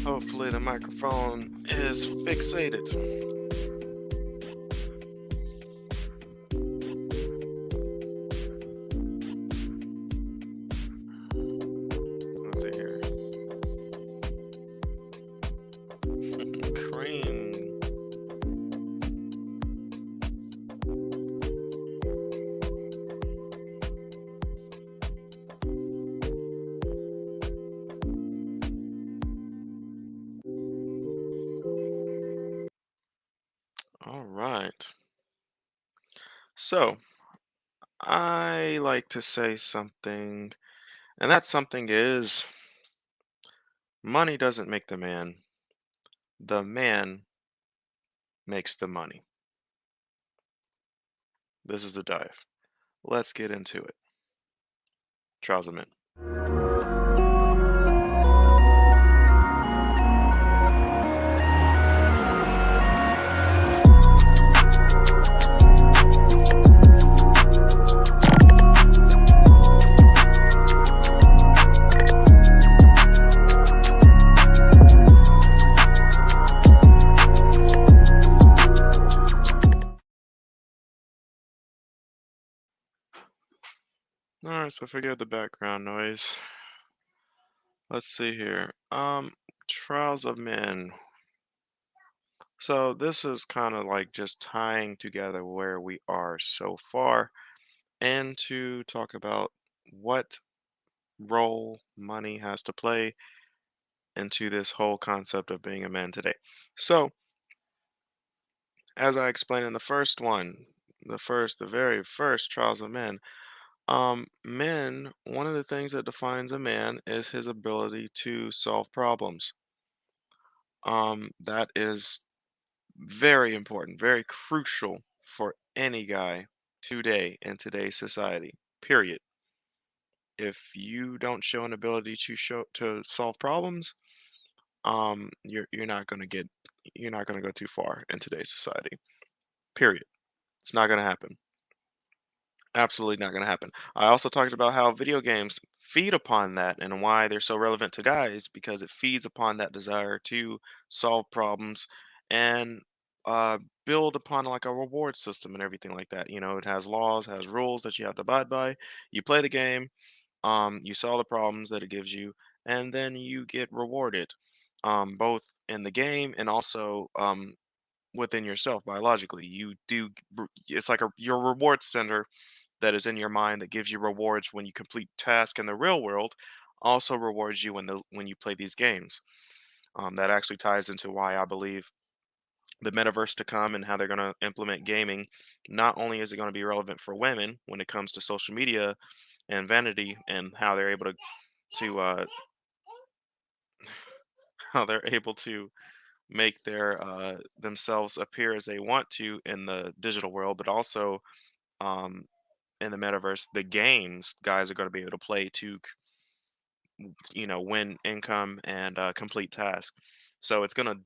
Hopefully the microphone is fixated. Let's see here. Cream. All right. So I like to say something, and that something is money doesn't make the man makes the money. This is the dive. Let's get into it. Trials of men. All right, so forget the background noise. Let's see here. Trials of men. So this is kind of like just tying together where we are so far and to talk about what role money has to play into this whole concept of being a man today. So, as I explained in the first one, the very first trials of men, one of the things that defines a man is his ability to solve problems. That is very important, very crucial for any guy today in today's society. Period. If you don't show an ability to solve problems, you're not gonna you're not gonna go too far in today's society. Period. It's not gonna happen. Absolutely not going to happen. I also talked about how video games feed upon that and why they're so relevant to guys because it feeds upon that desire to solve problems and uh, build upon like a reward system and everything like that. You know, it has laws, has rules that you have to abide by. You play the game, you solve the problems that it gives you, and then you get rewarded, both in the game and also within yourself biologically. It's like your reward center that is in your mind that gives you rewards when you complete tasks in the real world also rewards you when you play these games. That actually ties into why I believe the metaverse to come and how they're going to implement gaming. Not only is it going to be relevant for women when it comes to social media and vanity and how they're able to how they're able to make their themselves appear as they want to in the digital world, but also um, in the metaverse, the games guys are going to be able to play to win income and complete tasks. So it's going to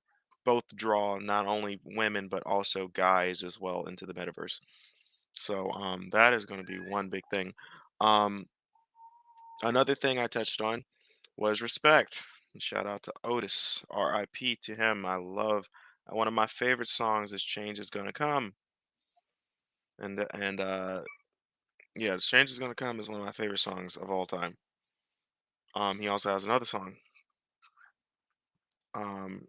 both draw not only women but also guys as well into the metaverse. So that is going to be one big thing. Um, Another thing I touched on was respect. Shout out to Otis, R.I.P. to him. I love one of my favorite songs is "Change Is Gonna Come," and yeah, "Change Is Gonna Come" is one of my favorite songs of all time. He also has another song. Um,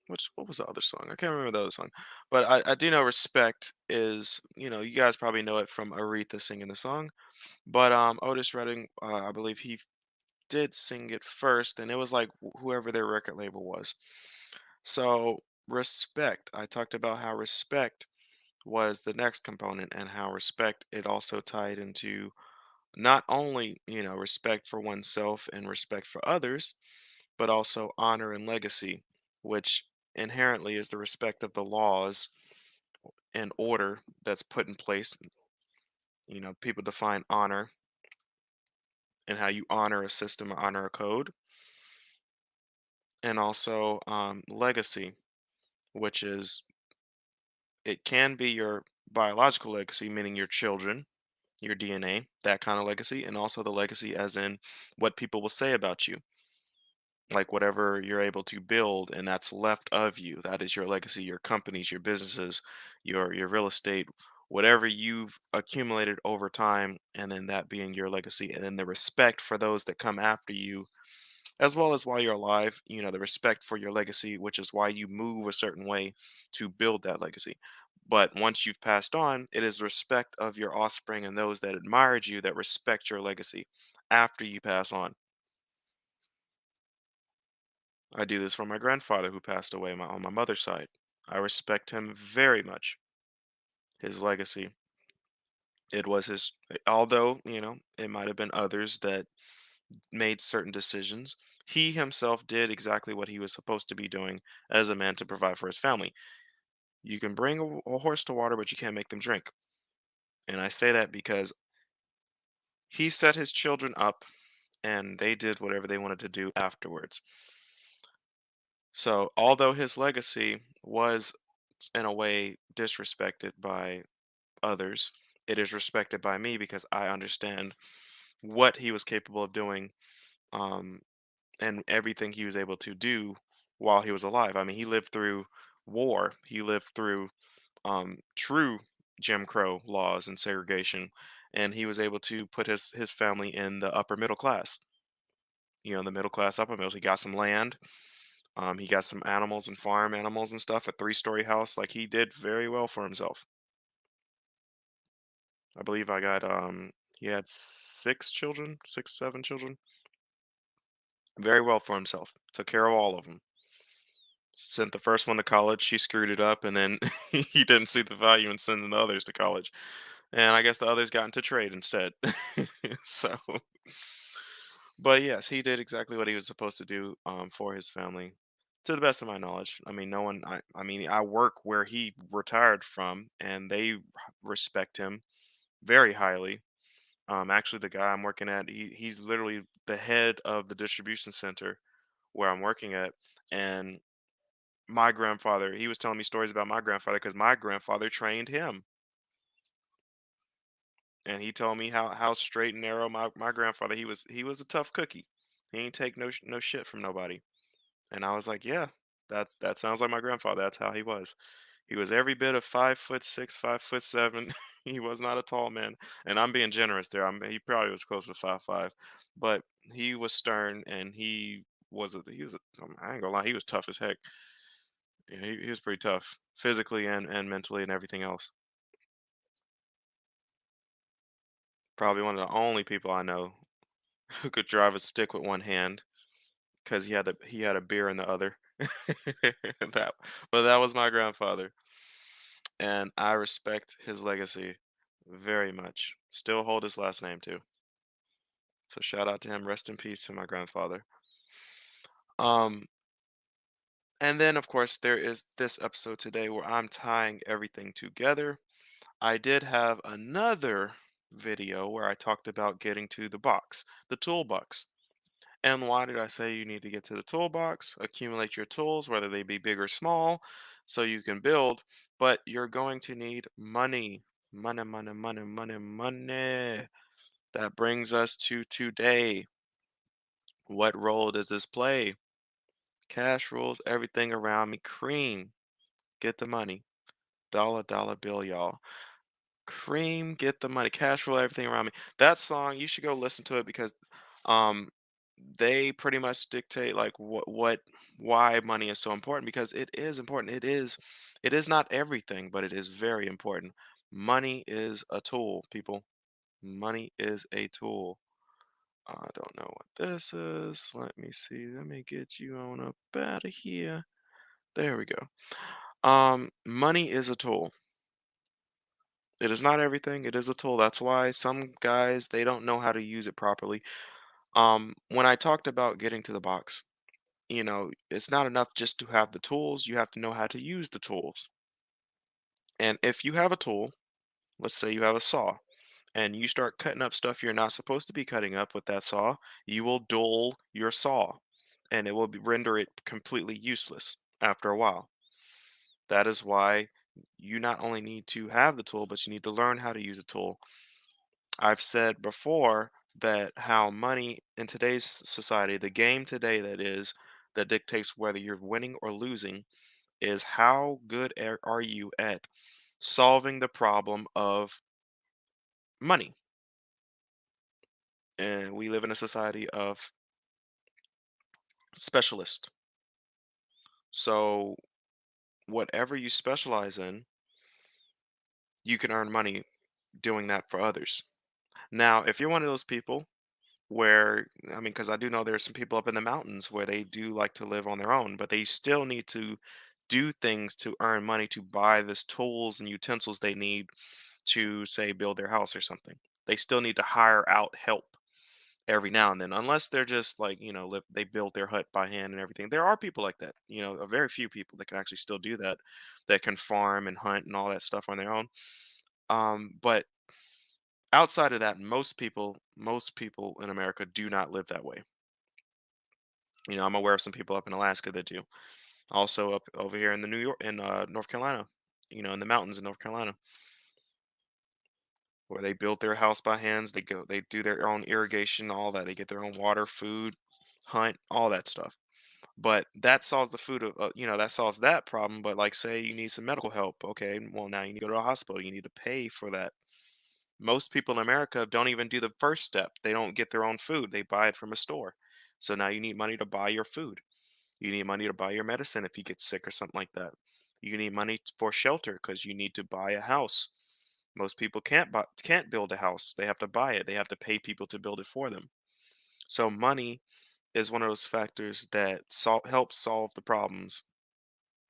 what was the other song? I can't remember the other song, but I do know "Respect" is you guys probably know it from Aretha singing the song, but Otis Redding, I believe he did sing it first, and it was like whoever their record label was. So respect. I talked about how respect was the next component and how respect it also tied into not only, respect for oneself and respect for others, but also honor and legacy, which inherently is the respect of the laws and order that's put in place. People define honor and how you honor a system or honor a code, and also legacy, which is it can be your biological legacy, meaning your children, your DNA, that kind of legacy, and also the legacy as in what people will say about you. like whatever you're able to build and that's left of you, that is your legacy, your companies, your businesses, your real estate, whatever you've accumulated over time, and then that being your legacy, and then the respect for those that come after you, as well as while you're alive, the respect for your legacy, which is why you move a certain way to build that legacy. But once you've passed on, it is respect of your offspring and those that admired you that respect your legacy after you pass on. I do this for my grandfather who passed away on my mother's side. I respect him very much. His legacy. It was his, although, it might have been others that made certain decisions. He himself did exactly what he was supposed to be doing as a man to provide for his family. You can bring a horse to water, but you can't make them drink. And I say that because he set his children up and they did whatever they wanted to do afterwards. So, although his legacy was in a way disrespected by others, it is respected by me because I understand what he was capable of doing, um, and everything he was able to do while he was alive. I mean, he lived through war, he lived through true Jim Crow laws and segregation, and he was able to put his family in the upper middle class. The middle class, upper middle. He got some land. He got some animals and farm animals and stuff. A three-story house. Like he did very well for himself. I believe I got he had six children, six, seven children. Very well for himself. Took care of all of them. Sent the first one to college. She screwed it up, and then he didn't see the value in sending the others to college. And I guess the others got into trade instead. So, but yes, he did exactly what he was supposed to do for his family, to the best of my knowledge. I mean, no one. I mean, I work where he retired from, and they respect him very highly. Actually, the guy I'm working at, he's literally the head of the distribution center where I'm working at, and my grandfather, he was telling me stories about my grandfather because my grandfather trained him, and he told me how straight and narrow my grandfather, he was a tough cookie. He ain't take no shit from nobody. And I was like, yeah, that sounds like my grandfather. That's how he was. He was every bit of 5'6", 5'7". He was not a tall man, and I'm being generous there. He probably was close to 5'5", but he was stern and I ain't gonna lie, he was tough as heck. Yeah, he was pretty tough physically and mentally and everything else. Probably one of the only people I know who could drive a stick with one hand because he had a beer in the other. That but that was my grandfather, and I respect his legacy very much. Still hold his last name too. So shout out to him. Rest in peace to my grandfather. Um, and then of course there is this episode today where I'm tying everything together. I did have another video where I talked about getting to the box, the toolbox. And why did I say you need to get to the toolbox? Accumulate your tools, whether they be big or small, so you can build. But you're going to need money. Money, money, money, money, money. That brings us to today. What role does this play? Cash rules everything around me. Cream. Get the money. Dollar, dollar bill, y'all. Cream, get the money, cash flow, everything around me. That song, you should go listen to it because um they pretty much dictate like why money is so important because it is important. It is not everything, but it is very important. Money is a tool, people. Money is a tool. I don't know what this is. Let me see. Let me get you on up out of here. There we go. Money is a tool. It is not everything, it is a tool. That's why some guys, they don't know how to use it properly. When I talked about getting to the box, it's not enough just to have the tools, you have to know how to use the tools. And if you have a tool, let's say you have a saw, and you start cutting up stuff you're not supposed to be cutting up with that saw, you will dull your saw, and it will render it completely useless after a while. That is why you not only need to have the tool, but you need to learn how to use a tool. I've said before that how money in today's society, the game today that dictates whether you're winning or losing, is how good are you at solving the problem of money. And we live in a society of specialists. So whatever you specialize in, you can earn money doing that for others. Now, if you're one of those people where, I mean, because I do know there's some people up in the mountains where they do like to live on their own, but they still need to do things to earn money to buy the tools and utensils they need to, say, build their house or something. They still need to hire out help every now and then, unless they're just like, they build their hut by hand and everything. There are people like that, a very few people that can actually still do that, that can farm and hunt and all that stuff on their own. But outside of that, most people in America do not live that way. I'm aware of some people up in Alaska that do. Also up over here in the New York in North Carolina, in the mountains in North Carolina, where they built their house by hands. They do their own irrigation, all that. They get their own water, food, hunt, all that stuff. But that solves the food of, that solves that problem. But like, say you need some medical help. Okay, well, now you need to go to a hospital. You need to pay for that. Most people in America don't even do the first step. They don't get their own food. They buy it from a store. So now you need money to buy your food. You need money to buy your medicine if you get sick or something like that. You need money for shelter because you need to buy a house. Most people can't build a house. They have to buy it. They have to pay people to build it for them. So money is one of those factors that helps solve the problems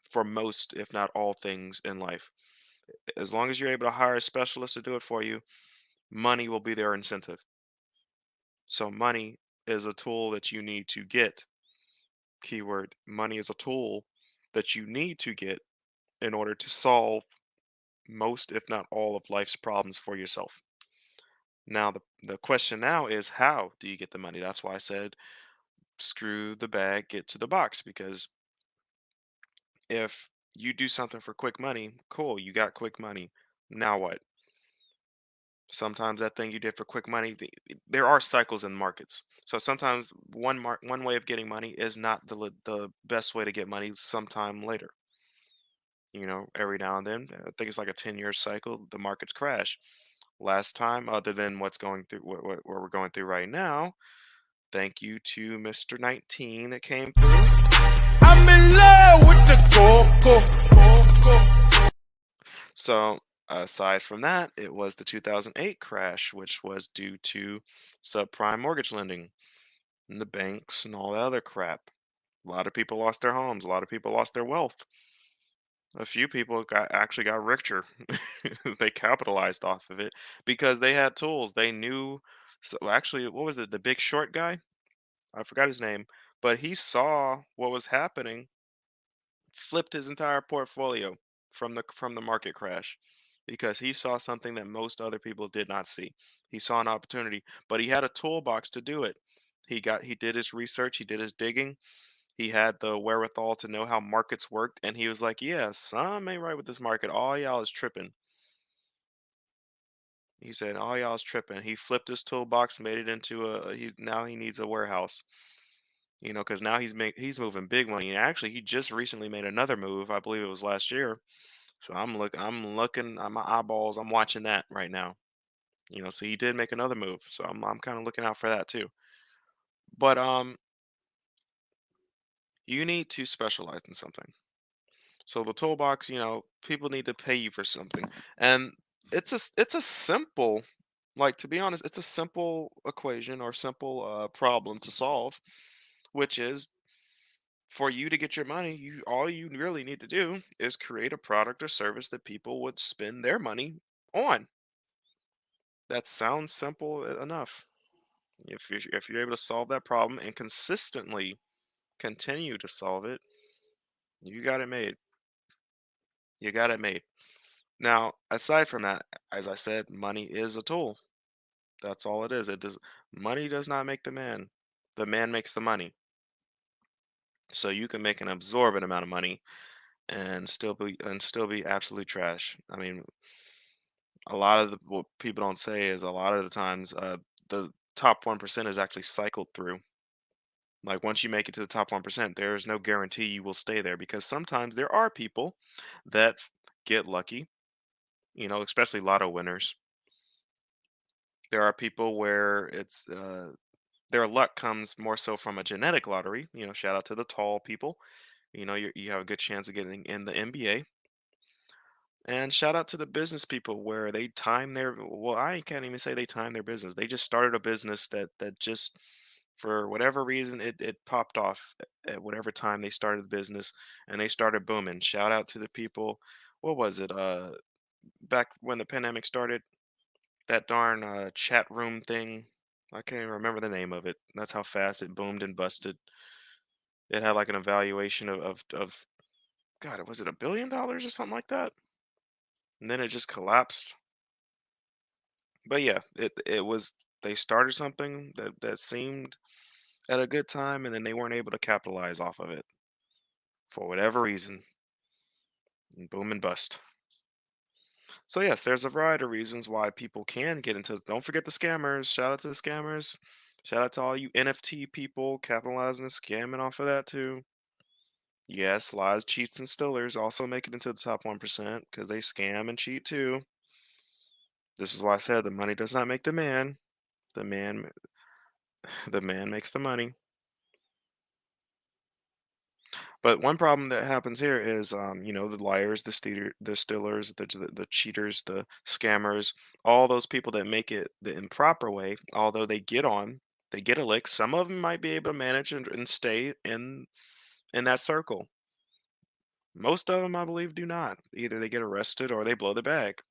for most, if not all, things in life. As long as you're able to hire a specialist to do it for you, money will be their incentive. So money is a tool that you need to get. Keyword, money is a tool that you need to get in order to solve most, if not all, of life's problems for yourself. Now, the question now is, how do you get the money? That's why I said screw the bag, get to the box. Because if you do something for quick money, cool, you got quick money. Now what? Sometimes that thing you did for quick money, there are cycles in markets. So sometimes one way of getting money is not the best way to get money sometime later. Every now and then, I think it's like a 10-year cycle, the markets crash. Last time, other than what's going through what we're going through right now, thank you to Mr. 19 that came through. I'm in love with the coco. So aside from that, it was the 2008 crash, which was due to subprime mortgage lending and the banks and all that other crap. A lot of people lost their homes. A lot of people lost their wealth. A few people actually got richer. They capitalized off of it because they had tools. They knew. So actually, what was it? The Big Short guy? I forgot his name, but he saw what was happening, flipped his entire portfolio from the market crash because he saw something that most other people did not see. He saw an opportunity, but he had a toolbox to do it. He did his research, he did his digging, he had the wherewithal to know how markets worked, and he was like, "Yeah, some ain't right with this market. All y'all is tripping." He said, "All y'all is tripping." He flipped his toolbox, made it into now he needs a warehouse. Because now he's moving big money. And actually, he just recently made another move. I believe it was last year. So I'm looking at my eyeballs. I'm watching that right now. So he did make another move. So I'm kind of looking out for that too. But you need to specialize in something. So the toolbox, people need to pay you for something, and it's a simple, like, to be honest, it's a simple equation or simple problem to solve, which is for you to get your money, all you really need to do is create a product or service that people would spend their money on. That sounds simple enough. If you're able to solve that problem and consistently continue to solve it, you got it made. You got it made. Now, aside from that, as I said, money is a tool. That's all it is. Money does not make the man. The man makes the money. So you can make an absorbent amount of money and still be absolute trash. I mean, what people don't say is a lot of the times the top 1% is actually cycled through. Like once you make it to the top 1%, there is no guarantee you will stay there because sometimes there are people that get lucky, especially lotto winners. There are people where their luck comes more so from a genetic lottery. Shout out to the tall people. You have a good chance of getting in the NBA. And shout out to the business people where they time their well, I can't even say they time their business. They just started a business that just for whatever reason it popped off at whatever time they started the business and they started booming. Shout out to the people. What was it? Back when the pandemic started, that darn chat room thing. I can't even remember the name of it. That's how fast it boomed and busted. It had like an evaluation of God, was it $1 billion or something like that? And then it just collapsed. But yeah, it was they started something that seemed at a good time, and then they weren't able to capitalize off of it for whatever reason, and boom and bust. So yes, there's a variety of reasons why people can get into. Don't forget the scammers. Shout out to the scammers. Shout out to all you NFT people capitalizing and scamming off of that too. Yes, lies, cheats, and stillers also make it into the top 1% because they scam and cheat too. This is why I said the money does not make the man. The man, the man makes the money. But one problem that happens here is, the liars, the stealers, the cheaters, the scammers, all those people that make it the improper way. Although they get a lick. Some of them might be able to manage and stay in that circle. Most of them, I believe, do not. Either they get arrested or they blow the bag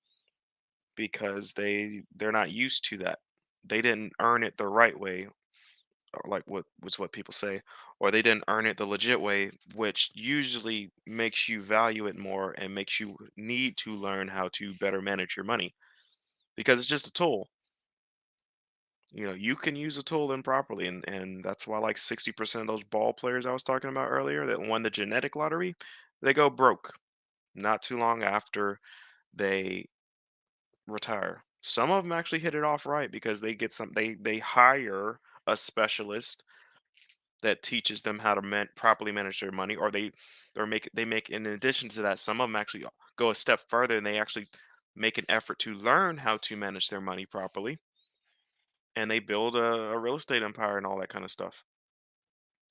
because they're not used to that. They didn't earn it the right way, or like what people say, or they didn't earn it the legit way, which usually makes you value it more and makes you need to learn how to better manage your money because it's just a tool. You can use a tool improperly, and that's why like 60% of those ball players I was talking about earlier that won the genetic lottery, they go broke not too long after they retire. Some of them actually hit it off right because they hire a specialist that teaches them how to properly manage their money, or they make in addition to that, some of them actually go a step further and they actually make an effort to learn how to manage their money properly, and they build a real estate empire and all that kind of stuff.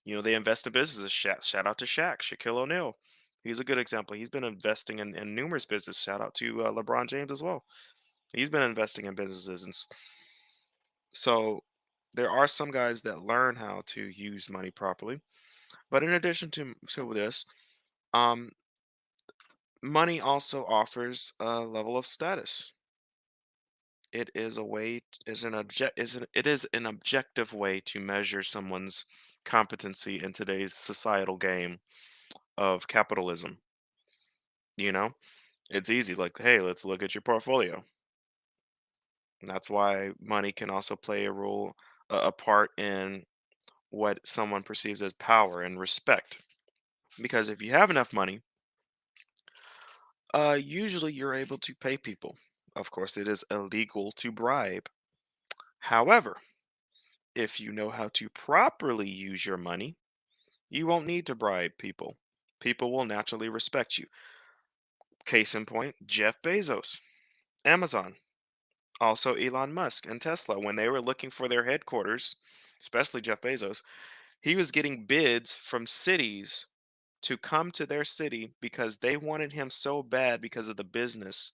They invest in businesses. Shout out to Shaquille O'Neal. He's a good example. He's been investing in numerous business. Shout out to LeBron James as well. He's been investing in businesses, and so there are some guys that learn how to use money properly. But in addition to this, um, money also offers a level of status. It is a way, is an object, it is an objective way to measure someone's competency in today's societal game of capitalism. You know, it's easy, like, hey, let's look at your portfolio. And that's why money can also play a part in what someone perceives as power and respect. Because if you have enough money, usually you're able to pay people. Of course, it is illegal to bribe. However, if you know how to properly use your money, you won't need to bribe people. People will naturally respect you. Case in point, Jeff Bezos, Amazon, also Elon Musk and Tesla, when they were looking for their headquarters, especially Jeff Bezos, he was getting bids from cities to come to their city because they wanted him so bad because of the business,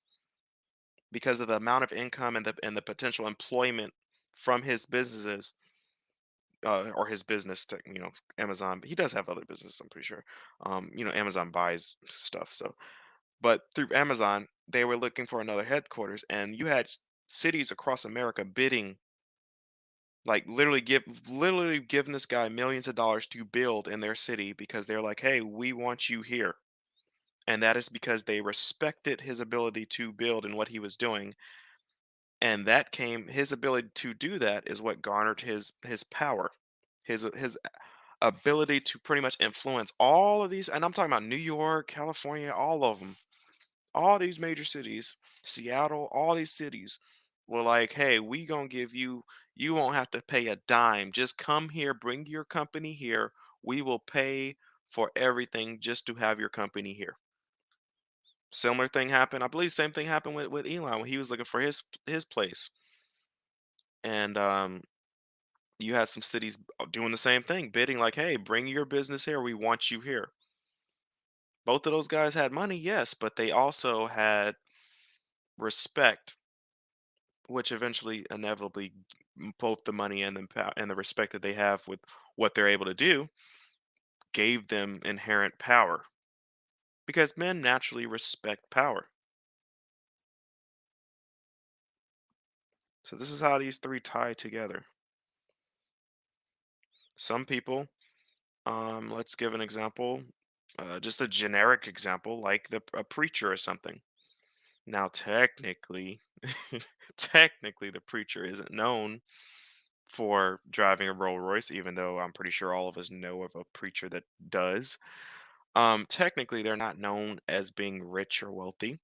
because of the amount of income and the potential employment from his businesses, or his business to Amazon. But he does have other businesses, I'm pretty sure. Amazon buys stuff. So, but through Amazon, they were looking for another headquarters, and you had cities across America bidding, like literally giving this guy millions of dollars to build in their city because they're like, hey, we want you here. And that is because they respected his ability to build and what he was doing, and that came his ability to do that is what garnered his power, his ability to pretty much influence all of these, and I'm talking about New York, California, all of them, all these major cities, Seattle, all these cities. Well, like, hey, we gonna give you, you won't have to pay a dime. Just come here, bring your company here. We will pay for everything just to have your company here. Similar thing happened. I believe same thing happened with Elon when he was looking for his place. And you had some cities doing the same thing, bidding like, hey, bring your business here. We want you here. Both of those guys had money, yes, but they also had respect, which eventually, inevitably, both the money and and the respect that they have with what they're able to do gave them inherent power because men naturally respect power. So this is how these three tie together. Some people, let's give an example, just a generic example, like a preacher or something. Now, technically, technically, the preacher isn't known for driving a Rolls Royce, even though I'm pretty sure all of us know of a preacher that does. Technically, they're not known as being rich or wealthy,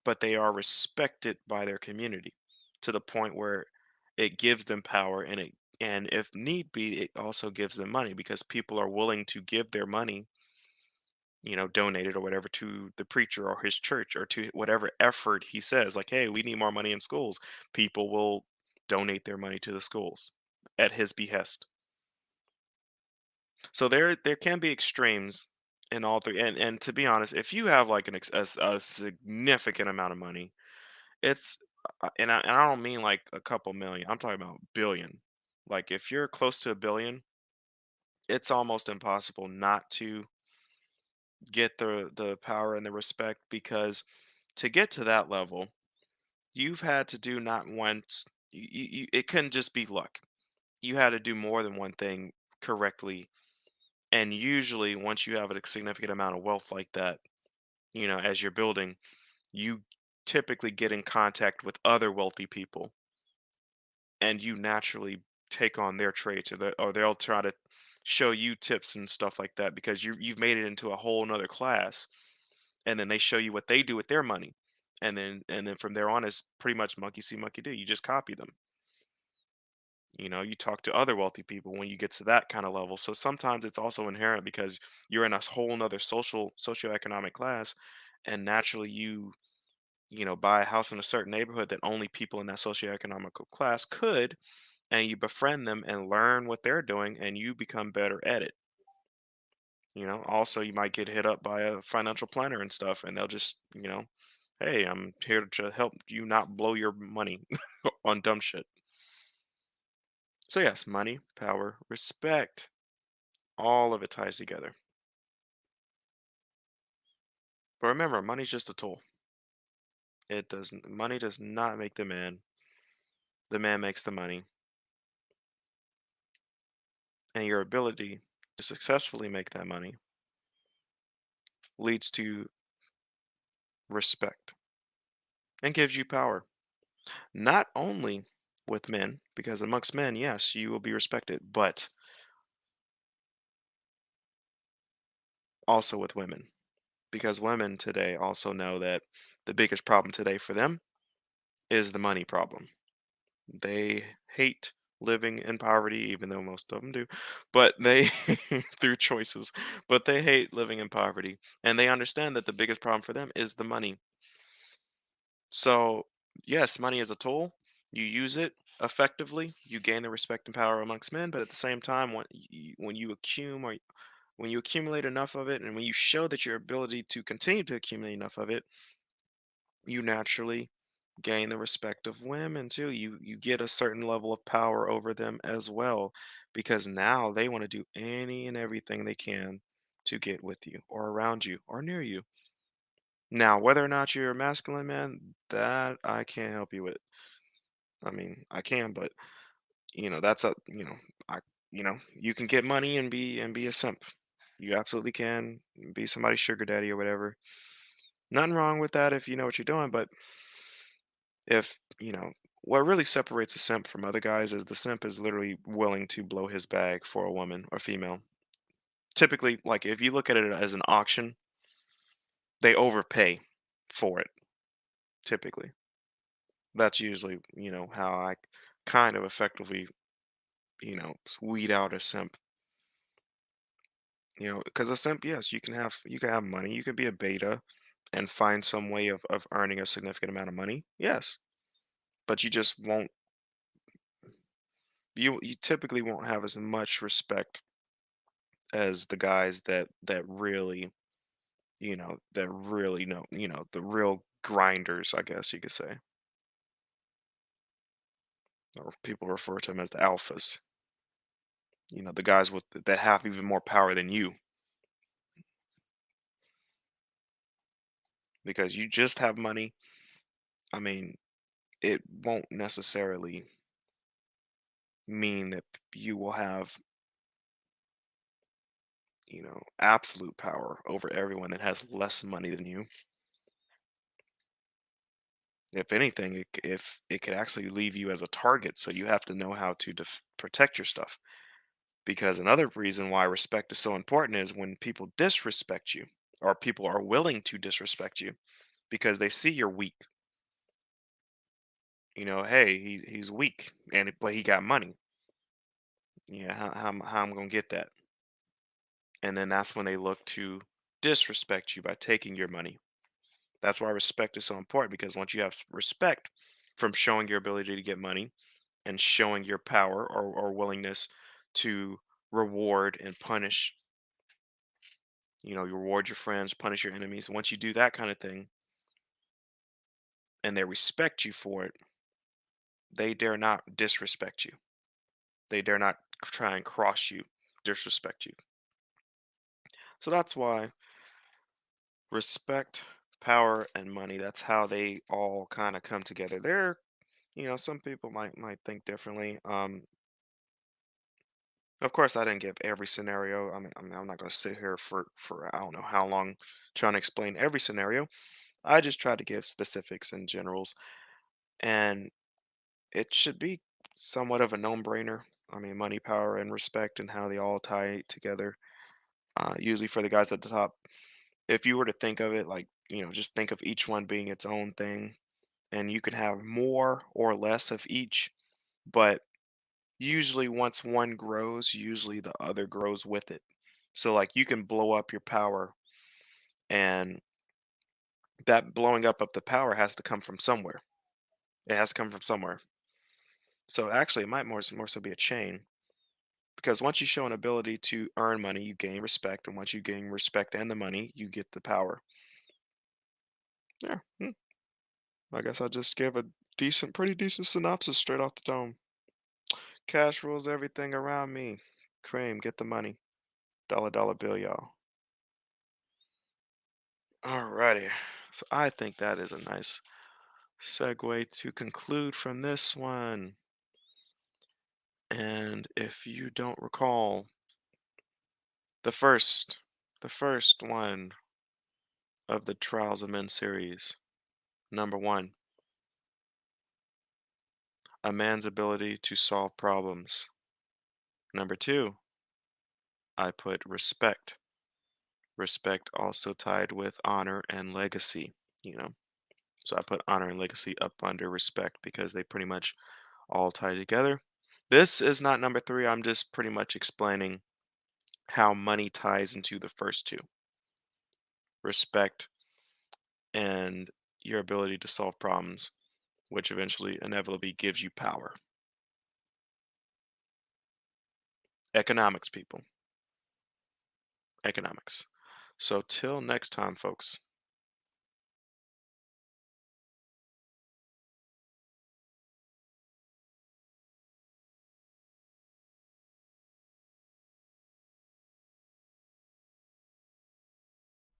but they are respected by their community to the point where it gives them power, and if need be, it also gives them money because people are willing to give their money, donated or whatever to the preacher or his church or to whatever effort he says. Like, hey, we need more money in schools. People will donate their money to the schools at his behest. So there can be extremes in all three. And to be honest, if you have like a significant amount of money, it's and I don't mean like a couple million. I'm talking about billion. Like if you're close to a billion, it's almost impossible not to get the power and the respect because to get to that level, you've had to do not once. It couldn't just be luck. You had to do more than one thing correctly. And usually, once you have a significant amount of wealth like that, as you're building, you typically get in contact with other wealthy people, and you naturally take on their traits, or they'll try to show you tips and stuff like that because you've made it into a whole nother class, and then they show you what they do with their money, and then from there on, it's pretty much monkey see, monkey do. You just copy them. You talk to other wealthy people when you get to that kind of level. So sometimes it's also inherent because you're in a whole nother socioeconomic class, and naturally you buy a house in a certain neighborhood that only people in that socioeconomical class could, and you befriend them and learn what they're doing, and you become better at it. Also you might get hit up by a financial planner and stuff, and they'll just, hey, I'm here to help you not blow your money on dumb shit. So yes, money, power, respect. All of it ties together. But remember, money's just a tool. Money does not make the man. The man makes the money. And your ability to successfully make that money leads to respect and gives you power. Not only with men, because amongst men, yes, you will be respected, but also with women. Because women today also know that the biggest problem today for them is the money problem. They hate living in poverty, even though most of them do, but they through choices, but they hate living in poverty, and they understand that the biggest problem for them is the money. So, yes, money is a tool. You use it effectively, you gain the respect and power amongst men, but at the same time, when you accumulate enough of it, and when you show that your ability to continue to accumulate enough of it, you naturally gain the respect of women too. You get a certain level of power over them as well because now they want to do any and everything they can to get with you or around you or near you. Now, whether or not you're a masculine man, that I can't help you with. I mean, I can, but that's a I you can get money and be a simp. You absolutely can be somebody's sugar daddy or whatever. Nothing wrong with that if you know what you're doing, but if what really separates a simp from other guys is the simp is literally willing to blow his bag for a woman or female. Typically, like if you look at it as an auction, they overpay for it typically. That's usually, how I kind of effectively, weed out a simp. Because a simp, yes, you can have money, you can be a beta and find some way of earning a significant amount of money. Yes. But you just won't you typically won't have as much respect as the guys that really, know, the real grinders, I guess you could say. Or people refer to them as the alphas. The guys that have even more power than you because you just have money. I mean, it won't necessarily mean that you will have, absolute power over everyone that has less money than you. If anything, if it could actually leave you as a target, so you have to know how to protect your stuff. Because another reason why respect is so important is when people disrespect you, or people are willing to disrespect you, because they see you're weak. Hey, he's weak, but he got money. Yeah, how I'm gonna get that? And then that's when they look to disrespect you by taking your money. That's why respect is so important because once you have respect from showing your ability to get money and showing your power or willingness to reward and punish, you reward your friends, punish your enemies. Once you do that kind of thing and they respect you for it, they dare not disrespect you. They dare not try and cross you, disrespect you. So that's why respect, power, and money, that's how they all kind of come together. Some people might think differently. Of course, I didn't give every scenario. I mean, I'm not going to sit here for I don't know how long trying to explain every scenario. I just try to give specifics and generals, and it should be somewhat of a no-brainer. I mean, money, power, and respect, and how they all tie together. Usually for the guys at the top, if you were to think of it like, just think of each one being its own thing, and you can have more or less of each, but usually once one grows, usually the other grows with it. So like you can blow up your power, and that blowing up of the power has to come from somewhere. It has to come from somewhere. So actually it might more so be a chain because once you show an ability to earn money, you gain respect, and once you gain respect and the money, you get the power. Yeah. I guess I just gave a pretty decent synopsis straight off the dome. Cash rules everything around me. Cream, get the money. Dollar bill, y'all. Alrighty. So I think that is a nice segue to conclude from this one. And if you don't recall, the first, the first one of the Trials of Men series, number one, a man's ability to solve problems. Number two, I put respect. Respect also tied with honor and legacy, you know. So I put honor and legacy up under respect because they pretty much all tie together. This is not number three. I'm just pretty much explaining how money ties into the first two: respect and your ability to solve problems, which eventually inevitably gives you power. Economics, people. Economics. So till next time, folks.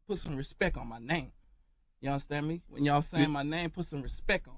Put some respect on my name. You understand me? When y'all saying my name, put some respect on